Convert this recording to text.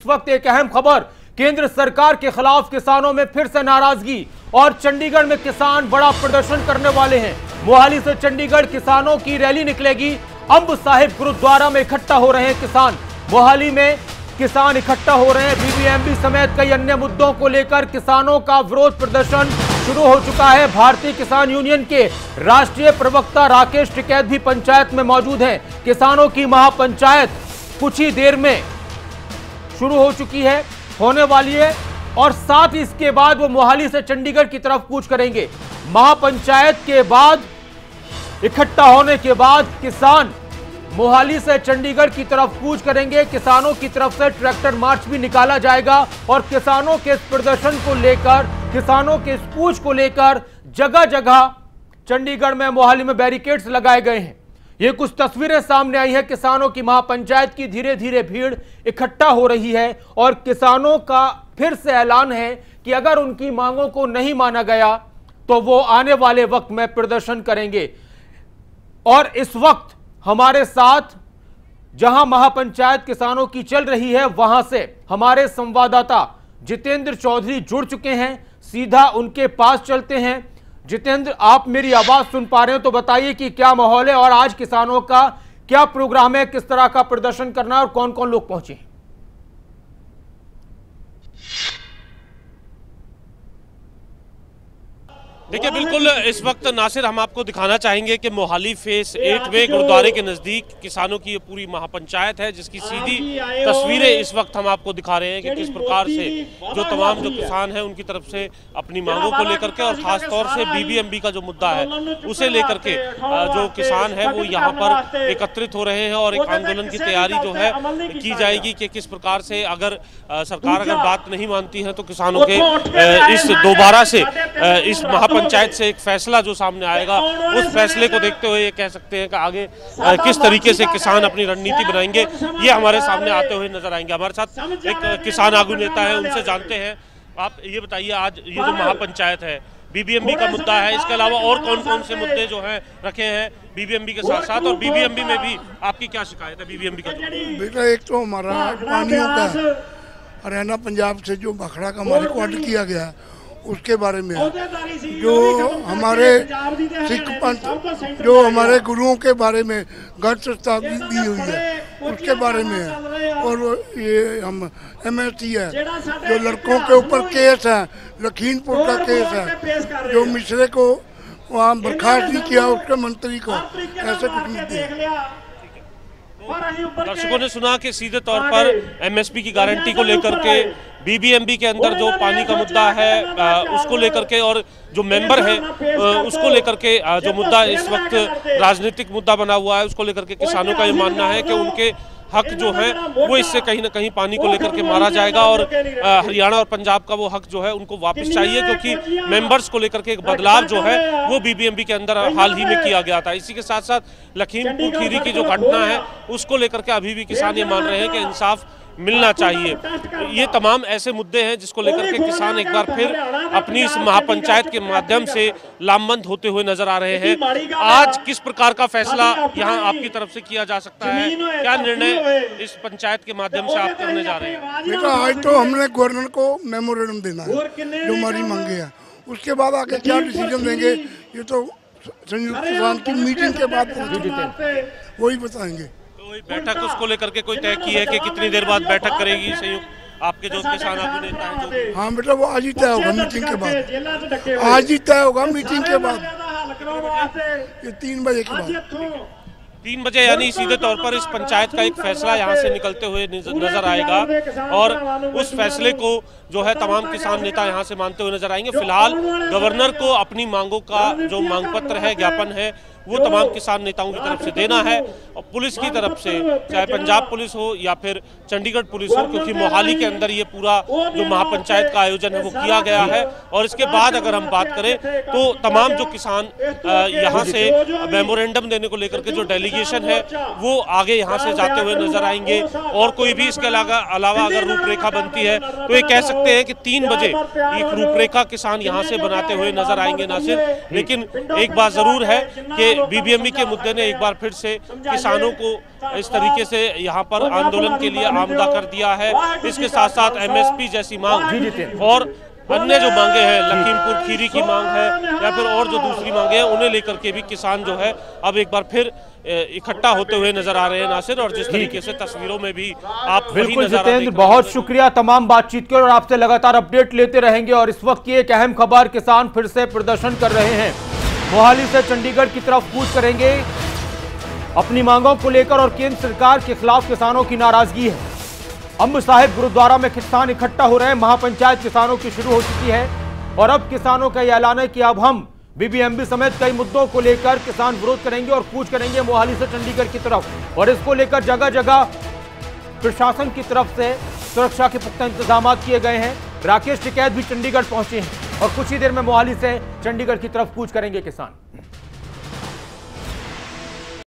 वक्त एक अहम खबर, केंद्र सरकार के खिलाफ किसानों में फिर से नाराजगी और चंडीगढ़ में किसान बड़ा प्रदर्शन करने वाले हैं। मोहाली से चंडीगढ़ किसानों की रैली निकलेगी। अंब साहिब गुरुद्वारा में इकट्ठा हो रहे हैं किसान। मोहाली में किसान इकट्ठा हो रहे हैं। बीबीएमबी समेत कई अन्य मुद्दों को लेकर किसानों का विरोध प्रदर्शन शुरू हो चुका है। भारतीय किसान यूनियन के राष्ट्रीय प्रवक्ता राकेश टिकैत भी पंचायत में मौजूद हैं। किसानों की महापंचायत कुछ ही देर में शुरू हो चुकी है, होने वाली है, और साथ ही इसके बाद वो मोहाली से चंडीगढ़ की तरफ कूच करेंगे। महापंचायत के बाद इकट्ठा होने के बाद किसान मोहाली से चंडीगढ़ की तरफ कूच करेंगे। किसानों की तरफ से ट्रैक्टर मार्च भी निकाला जाएगा और किसानों के इस प्रदर्शन को लेकर, किसानों के इस कूच को लेकर जगह जगह चंडीगढ़ में, मोहाली में बैरिकेड्स लगाए गए हैं। ये कुछ तस्वीरें सामने आई है। किसानों की महापंचायत की धीरे धीरे भीड़ इकट्ठा हो रही है और किसानों का फिर से ऐलान है कि अगर उनकी मांगों को नहीं माना गया तो वो आने वाले वक्त में प्रदर्शन करेंगे। और इस वक्त हमारे साथ जहां महापंचायत किसानों की चल रही है, वहां से हमारे संवाददाता जितेंद्र चौधरी जुड़ चुके हैं। सीधा उनके पास चलते हैं। जितेंद्र, आप मेरी आवाज सुन पा रहे हो तो बताइए कि क्या माहौल है और आज किसानों का क्या प्रोग्राम है, किस तरह का प्रदर्शन करना है और कौन कौन लोग पहुंचे हैं? देखिए, बिल्कुल इस वक्त नासिर हम आपको दिखाना चाहेंगे कि मोहाली फेस 8 वे गुरुद्वारे के नज़दीक किसानों की ये पूरी महापंचायत है, जिसकी सीधी तस्वीरें इस वक्त हम आपको दिखा रहे हैं कि किस प्रकार से जो तमाम जो किसान हैं उनकी तरफ से अपनी मांगों को लेकर के और ख़ास तौर से बीबीएमबी का जो मुद्दा है उसे लेकर के जो किसान है वो यहाँ पर एकत्रित हो रहे हैं और एक आंदोलन की तैयारी जो है की जाएगी कि किस प्रकार से अगर सरकार अगर बात नहीं मानती है तो किसानों के इस दोबारा से इस पंचायत से एक फैसला जो सामने आएगा, उस फैसले को देखते हुए ये कह सकते हैं कि आगे किस तरीके से किसान अपनी रणनीति बनाएंगे, ये हमारे सामने आते हुए नजर आएंगे। हमारे साथ एक किसान आगू नेता है, उनसे जानते हैं। आप ये बताइए, आज ये जो महापंचायत है, बीबीएमबी का मुद्दा है, इसके अलावा और कौन कौन से मुद्दे जो हैं रखे हैं बीबीएमबी के साथ साथ, और बीबीएमबी में भी आपकी क्या शिकायत है? बीबीएमबी का बेटा, एक तो हमारा पानियों का हरियाणा पंजाब से जो भाखड़ा का हमारे को अड किया गया उसके बारे में है, जो हमारे सिख पंथ, जो हमारे गुरुओं के बारे में गढ़ प्रस्तावनी दी हुई है उसके बारे में है, और ये हम एमएसटी है, जो लड़कों के ऊपर केस है, लखीमपुर का केस है, जो मिश्रे को वहाँ बर्खास्त नहीं किया उसके मंत्री को, ऐसे कुछ मुद्दे हैं। दर्शकों ने सुना कि सीधे तौर पर एमएसपी की गारंटी को लेकर के बीबीएमबी के अंदर जो पानी का मुद्दा है उसको लेकर के और जो मेंबर है उसको लेकर के जो मुद्दा इस वक्त राजनीतिक मुद्दा बना हुआ है, उसको लेकर के किसानों का ये मानना है कि उनके हक जो है वो इससे कहीं ना कहीं पानी को लेकर के मारा जाएगा और हरियाणा और पंजाब का वो हक जो है उनको वापस चाहिए, क्योंकि मेंबर्स को लेकर के एक बदलाव जो है वो बीबीएमबी के अंदर हाल ही में किया गया था। इसी के साथ साथ लखीमपुर खीरी की जो घटना है उसको लेकर के अभी भी किसान ये मान रहे हैं कि इंसाफ मिलना चाहिए। ये तमाम ऐसे मुद्दे हैं जिसको लेकर के किसान एक बार फिर अपनी इस महापंचायत के माध्यम से लामबंद होते हुए नजर आ रहे हैं। आज किस प्रकार का फैसला यहाँ आपकी तरफ से किया जा सकता है, क्या निर्णय इस पंचायत के माध्यम से आप करने जा रहे हैं? बेटा, आज तो हमने गवर्नर को मेमोरेंडम देना है जो हमारी मांगे हैं, उसके बाद आगे क्या डिसीजन देंगे ये तो संयुक्त किसान की मीटिंग के बाद वही बताएंगे। बैठक उसको लेकर के कोई तय की है कि कितनी देर बाद बैठक करेगी संयुक्त आपके जो किसान आगू नेता हैं जो? हाँ बेटा, वो आज ही तय होगा मीटिंग के बाद, आज ही तय होगा मीटिंग के बाद, ये 3 बजे के बाद। 3 बजे यानी सीधे तौर पर इस पंचायत का एक फैसला यहाँ से निकलते हुए नजर आएगा और उस फैसले को जो है तमाम किसान नेता यहाँ से मानते हुए नजर आएंगे। फिलहाल गवर्नर को अपनी मांगों का जो मांग पत्र है, ज्ञापन है, वो तमाम किसान नेताओं की तरफ से देना है और पुलिस की तरफ से, चाहे पंजाब पुलिस हो या फिर चंडीगढ़ पुलिस हो, क्योंकि मोहाली के अंदर ये पूरा जो महापंचायत का आयोजन है वो किया गया है। और इसके बाद अगर हम बात करें तो तमाम जो किसान यहाँ से मेमोरेंडम देने को लेकर के जो डेलीगेशन है वो आगे यहाँ से जाते हुए नजर आएंगे। और कोई भी इसके अलावा अगर रूपरेखा बनती है तो ये कह सकते हैं कि 3 बजे एक रूपरेखा किसान यहाँ से बनाते हुए नजर आएंगे नासिर। लेकिन एक बात जरूर है कि बीबीएमबी के मुद्दे ने एक बार फिर से किसानों को इस तरीके से यहाँ पर आंदोलन के लिए आमदा कर दिया है। इसके साथ साथ एमएसपी जैसी मांग और अन्य जो मांगे हैं, लखीमपुर खीरी की मांग है या फिर और जो दूसरी मांगे हैं, उन्हें लेकर के भी किसान जो है अब एक बार फिर इकट्ठा होते हुए नजर आ रहे हैं नासिर। और जिस तरीके से तस्वीरों में भी आप बिल्कुल जितेंद्र, बहुत शुक्रिया तमाम बातचीत के और आपसे लगातार अपडेट लेते रहेंगे। और इस वक्त की एक अहम खबर, किसान फिर से प्रदर्शन कर रहे हैं, मोहाली से चंडीगढ़ की तरफ कूच करेंगे अपनी मांगों को लेकर। और केंद्र सरकार के खिलाफ किसानों की नाराजगी है। अंब साहिब गुरुद्वारा में किसान इकट्ठा हो रहे हैं। महापंचायत किसानों की शुरू हो चुकी है और अब किसानों का यह ऐलान है कि अब हम बीबीएमबी समेत कई मुद्दों को लेकर किसान विरोध करेंगे और कूच करेंगे मोहाली से चंडीगढ़ की तरफ। और इसको लेकर जगह जगह प्रशासन की तरफ से सुरक्षा के पुख्ता इंतजाम किए गए हैं। राकेश टिकैत भी चंडीगढ़ पहुंचे हैं और कुछ ही देर में मोहाली से चंडीगढ़ की तरफ कूच करेंगे किसान।